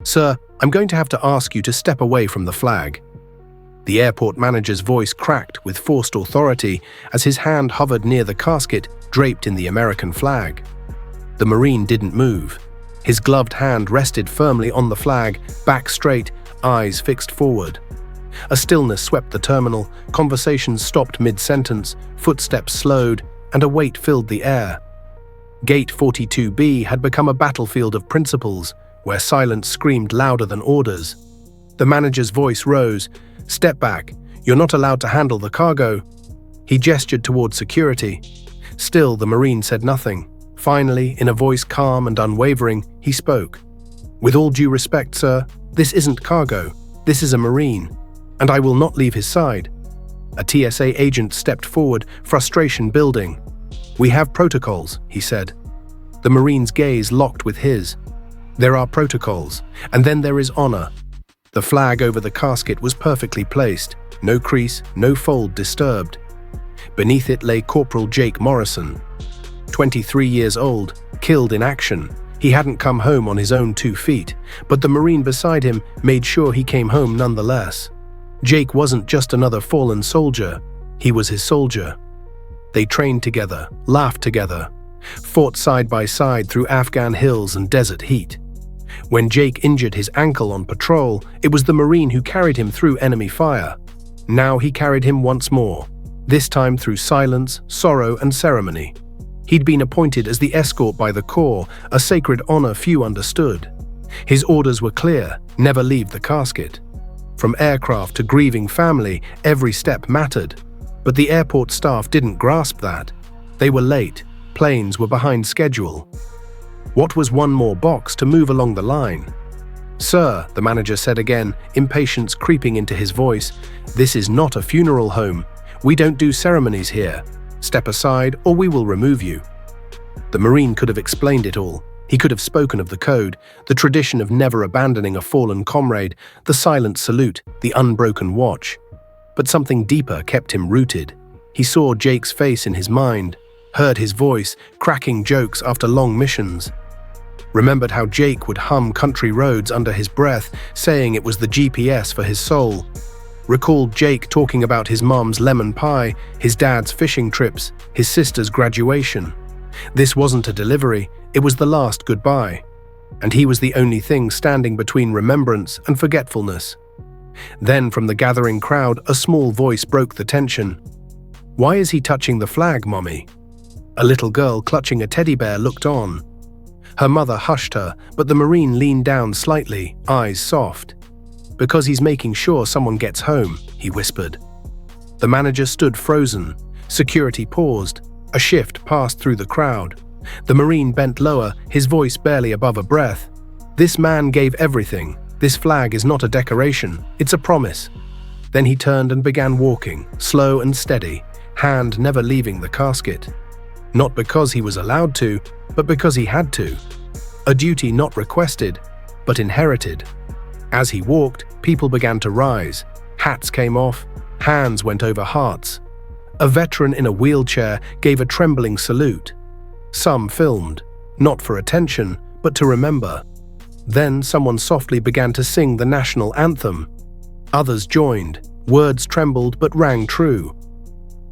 "Sir, I'm going to have to ask you to step away from the flag." The airport manager's voice cracked with forced authority as his hand hovered near the casket draped in the American flag. The Marine didn't move. His gloved hand rested firmly on the flag, back straight, eyes fixed forward. A stillness swept the terminal, conversations stopped mid-sentence, footsteps slowed, and a weight filled the air. Gate 42B had become a battlefield of principles, where silence screamed louder than orders. The manager's voice rose. "Step back. You're not allowed to handle the cargo." He gestured toward security. Still, the Marine said nothing. Finally, in a voice calm and unwavering, he spoke. "With all due respect, sir, this isn't cargo. This is a Marine, and I will not leave his side." A TSA agent stepped forward, frustration building. "We have protocols," he said. The Marine's gaze locked with his. "There are protocols, and then there is honor." The flag over the casket was perfectly placed, no crease, no fold disturbed. Beneath it lay Corporal Jake Morrison. 23 years old, killed in action. He hadn't come home on his own 2 feet, but the Marine beside him made sure he came home nonetheless. Jake wasn't just another fallen soldier, he was his soldier. They trained together, laughed together, fought side by side through Afghan hills and desert heat. When Jake injured his ankle on patrol, it was the Marine who carried him through enemy fire. Now he carried him once more, this time through silence, sorrow, and ceremony. He'd been appointed as the escort by the Corps, a sacred honor few understood. His orders were clear: never leave the casket. From aircraft to grieving family, every step mattered. But the airport staff didn't grasp that. They were late, planes were behind schedule. What was one more box to move along the line? "Sir," the manager said again, impatience creeping into his voice, "this is not a funeral home. We don't do ceremonies here. Step aside or we will remove you." The Marine could have explained it all. He could have spoken of the code, the tradition of never abandoning a fallen comrade, the silent salute, the unbroken watch. But something deeper kept him rooted. He saw Jake's face in his mind, heard his voice, cracking jokes after long missions. Remembered how Jake would hum country roads under his breath, saying it was the GPS for his soul. Recalled Jake talking about his mom's lemon pie, his dad's fishing trips, his sister's graduation. This wasn't a delivery, it was the last goodbye. And he was the only thing standing between remembrance and forgetfulness. Then from the gathering crowd, a small voice broke the tension. "Why is he touching the flag, Mommy?" A little girl clutching a teddy bear looked on. Her mother hushed her, but the Marine leaned down slightly, eyes soft. "Because he's making sure someone gets home," he whispered. The manager stood frozen. Security paused. A shift passed through the crowd. The Marine bent lower, his voice barely above a breath. "This man gave everything. This flag is not a decoration, it's a promise." Then he turned and began walking, slow and steady, hand never leaving the casket. Not because he was allowed to, but because he had to. A duty not requested, but inherited. As he walked, people began to rise. Hats came off, hands went over hearts. A veteran in a wheelchair gave a trembling salute. Some filmed, not for attention, but to remember. Then someone softly began to sing the national anthem. Others joined, words trembled but rang true.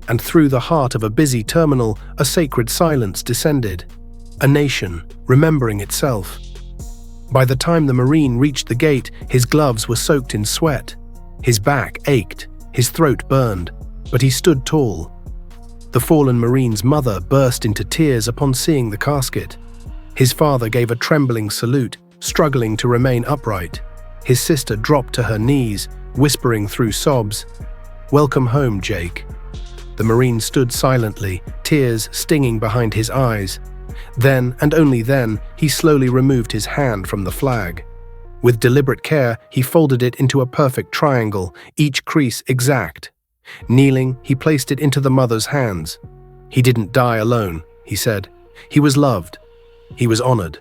And through the heart of a busy terminal, a sacred silence descended. A nation, remembering itself. By the time the Marine reached the gate, his gloves were soaked in sweat. His back ached, his throat burned, but he stood tall. The fallen Marine's mother burst into tears upon seeing the casket. His father gave a trembling salute, struggling to remain upright. His sister dropped to her knees, whispering through sobs, "Welcome home, Jake." The Marine stood silently, tears stinging behind his eyes. Then, and only then, he slowly removed his hand from the flag. With deliberate care, he folded it into a perfect triangle, each crease exact. Kneeling, he placed it into the mother's hands. He didn't die alone, he said. He was loved. He was honored.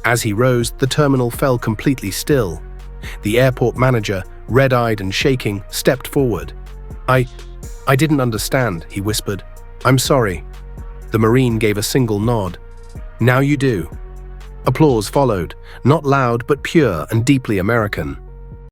As he rose, the terminal fell completely still. The airport manager, red-eyed and shaking, stepped forward. I didn't understand, he whispered. "I'm sorry." The Marine gave a single nod. "Now you do." Applause followed, not loud but pure and deeply American.